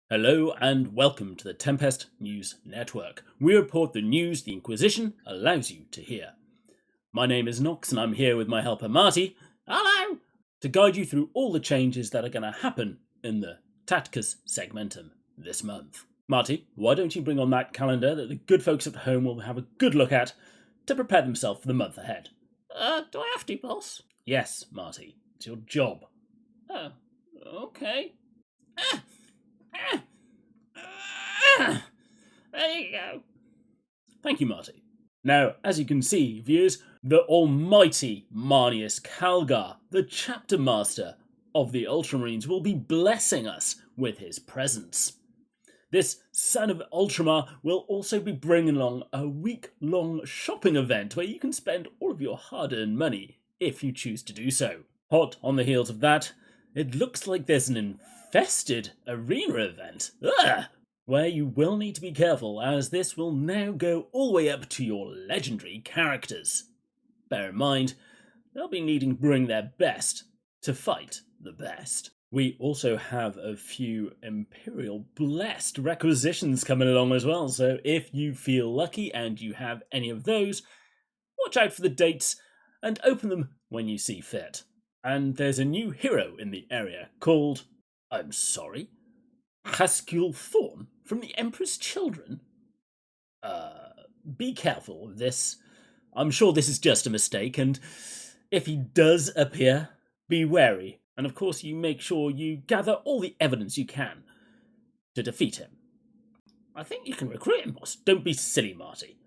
Hello and welcome to the Tempest News Network. We report the news the Inquisition allows you to hear. My name is Nox and I'm here with my helper Marty. Hello! To guide you through all the changes that are going to happen in the Tacticus segmentum this month. Marty, why don't you bring on that calendar that the good folks at home will have a good look at to prepare themselves for the month ahead? Do I have to, boss? Yes, Marty. It's your job. Oh, okay. There you go. Thank you, Marty. Now, as you can see, viewers, the almighty Marneus Calgar, the chapter master of the Ultramarines, will be blessing us with his presence. This son of Ultramar will also be bringing along a week-long shopping event where you can spend all of your hard-earned money if you choose to do so. Hot on the heels of that, it looks like there's an infested arena event. Where you will need to be careful, as this will now go all the way up to your legendary characters. Bear in mind, they'll be needing to bring their best to fight the best. We also have a few Imperial Blessed requisitions coming along as well, so if you feel lucky and you have any of those, watch out for the dates and open them when you see fit. And there's a new hero in the area called, Haskell Thorn from the Emperor's Children? Be careful with this. I'm sure this is just a mistake, and if he does appear, be wary. And of course, you make sure you gather all the evidence you can to defeat him. I think you can recruit him, boss. Don't be silly, Marty.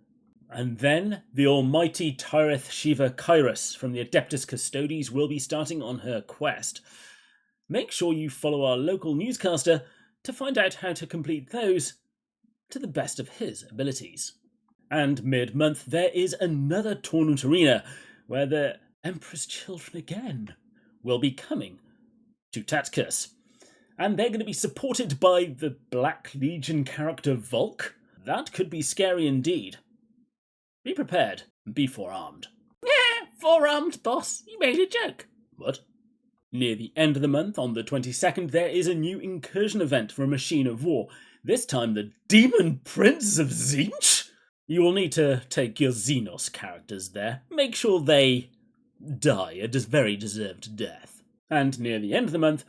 And then the almighty Tyreth Shiva Kairos from the Adeptus Custodes will be starting on her quest. Make sure you follow our local newscaster to find out how to complete those to the best of his abilities. And mid-month there is another tournament arena where the Emperor's Children again will be coming to Tacticus. And they're going to be supported by the Black Legion character Volk. That could be scary indeed. Be prepared and be forearmed. Yeah, forearmed, boss. You made a joke. What? Near the end of the month, on the 22nd, there is a new incursion event for a machine of war. This time, the Demon Prince of Tzeentch? You will need to take your Xenos characters there. Make sure they die a very deserved death. And near the end of the month,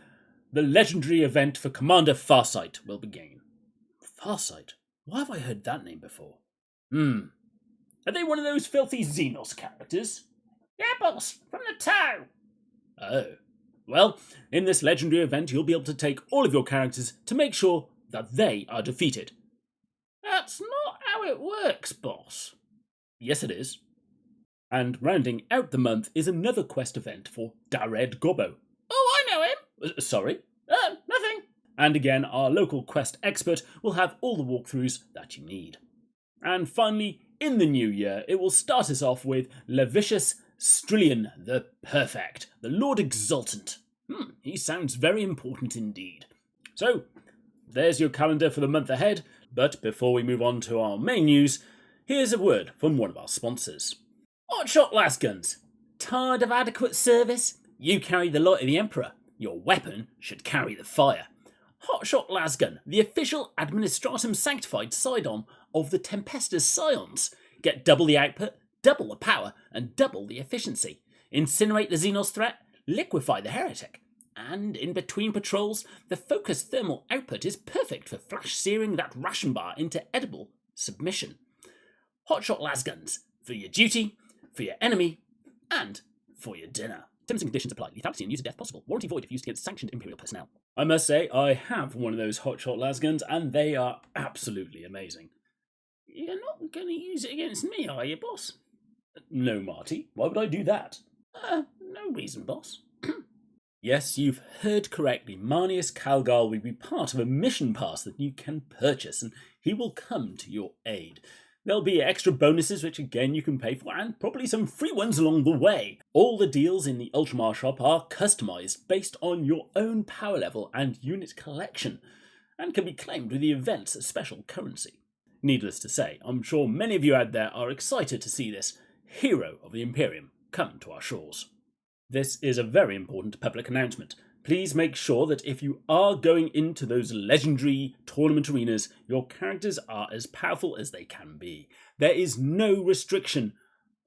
the legendary event for Commander Farsight will begin. Farsight? Why have I heard that name before? Are they one of those filthy Xenos characters? Yeah, boss, from the tow. Oh. Well, in this legendary event, you'll be able to take all of your characters to make sure that they are defeated. That's not how it works, boss. Yes, it is. And rounding out the month is another quest event for Dared Gobbo. Oh, I know him. Sorry? Nothing. And again, our local quest expert will have all the walkthroughs that you need. And finally, in the new year, it will start us off with Levicius Strillion the Perfect, the Lord Exultant. He sounds very important indeed. So, there's your calendar for the month ahead, but before we move on to our main news, here's a word from one of our sponsors. Hotshot Lasguns. Tired of adequate service? You carry the light of the Emperor. Your weapon should carry the fire. Hotshot Lasgun, the official Administratum Sanctified side-on of the Tempestus Scions. Get double the output, double the power, and double the efficiency. Incinerate the Xenos threat, liquefy the heretic. And in between patrols, the focused thermal output is perfect for flash searing that ration bar into edible submission. Hotshot Lasguns, for your duty, for your enemy, and for your dinner. Terms and conditions apply. Lethality and use of death possible. Warranty void if used against sanctioned Imperial personnel. I must say, I have one of those Hotshot Lasguns, and they are absolutely amazing. You're not going to use it against me, are you, boss? No, Marty. Why would I do that? No reason, boss. Yes, you've heard correctly. Marneus Calgar will be part of a mission pass that you can purchase, and he will come to your aid. There'll be extra bonuses, which again you can pay for, and probably some free ones along the way. All the deals in the Ultramar shop are customised based on your own power level and unit collection, and can be claimed with the event's special currency. Needless to say, I'm sure many of you out there are excited to see this hero of the Imperium come to our shores. This is a very important public announcement. Please make sure that if you are going into those legendary tournament arenas, your characters are as powerful as they can be. There is no restriction.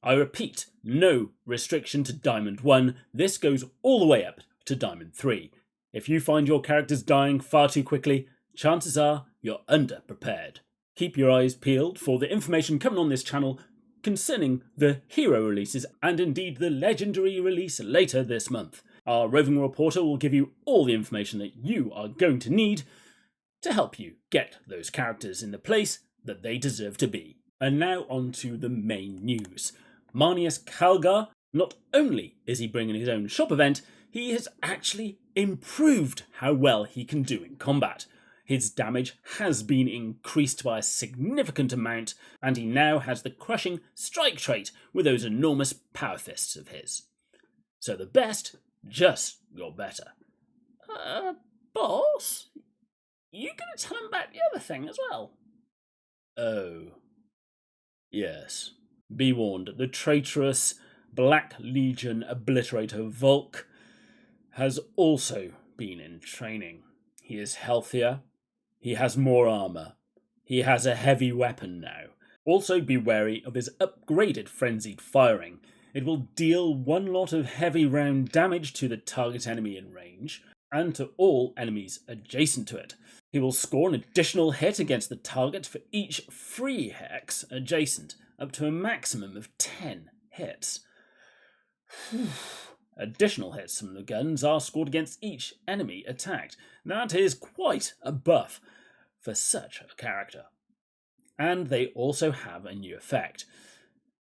I repeat, no restriction to Diamond 1. This goes all the way up to Diamond 3. If you find your characters dying far too quickly, chances are you're underprepared. Keep your eyes peeled for the information coming on this channel concerning the hero releases and indeed the legendary release later this month. Our roving reporter will give you all the information that you are going to need to help you get those characters in the place that they deserve to be. And now on to the main news. Marneus Calgar, not only is he bringing his own shop event, he has actually improved how well he can do in combat. His damage has been increased by a significant amount, and he now has the crushing strike trait with those enormous power fists of his. So the best just got better. Boss? You gonna tell him about the other thing as well? Oh. Yes. Be warned, the traitorous Black Legion obliterator Volk has also been in training. He is healthier. He has more armor. He has a heavy weapon now. Also be wary of his upgraded frenzied firing. It will deal one lot of heavy round damage to the target enemy in range, and to all enemies adjacent to it. He will score an additional hit against the target for each free hex adjacent, up to a maximum of 10 hits. Additional hits from the guns are scored against each enemy attacked. That is quite a buff for such a character. And they also have a new effect.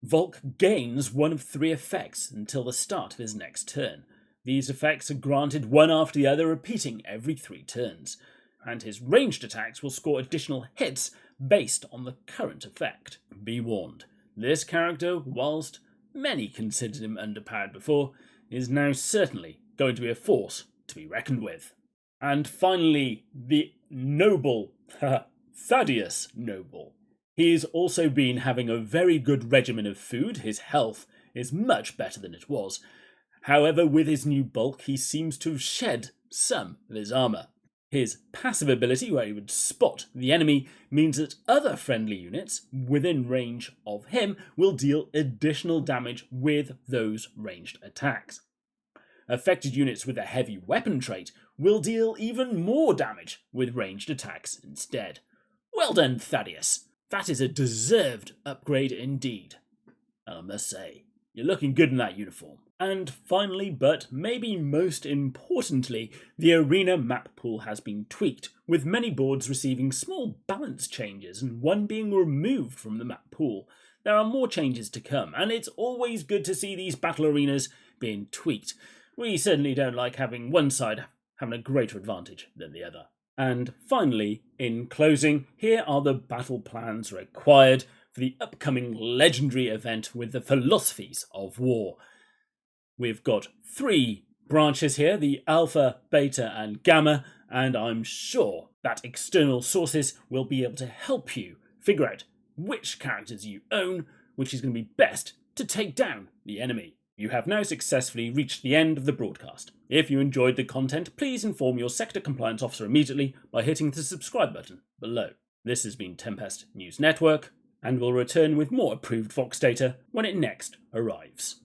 Volk gains one of 3 effects until the start of his next turn. These effects are granted one after the other, repeating every 3 turns. And his ranged attacks will score additional hits based on the current effect. Be warned, this character, whilst many considered him underpowered before, is now certainly going to be a force to be reckoned with. And finally, the noble Thaddeus Noble. He has also been having a very good regimen of food. His health is much better than it was. However, with his new bulk, he seems to have shed some of his armour. His passive ability, where he would spot the enemy, means that other friendly units within range of him will deal additional damage with those ranged attacks. Affected units with a heavy weapon trait will deal even more damage with ranged attacks instead. Well done, Thaddeus. That is a deserved upgrade indeed. I must say, you're looking good in that uniform. And finally, but maybe most importantly, the arena map pool has been tweaked, with many boards receiving small balance changes and one being removed from the map pool. There are more changes to come, and it's always good to see these battle arenas being tweaked. We certainly don't like having one side having a greater advantage than the other. And finally, in closing, here are the battle plans required for the upcoming legendary event with the philosophies of war. We've got 3 branches here, the Alpha, Beta and Gamma, and I'm sure that external sources will be able to help you figure out which characters you own, which is going to be best to take down the enemy. You have now successfully reached the end of the broadcast. If you enjoyed the content, please inform your sector compliance officer immediately by hitting the subscribe button below. This has been Tempest News Network, and we'll return with more approved Vox data when it next arrives.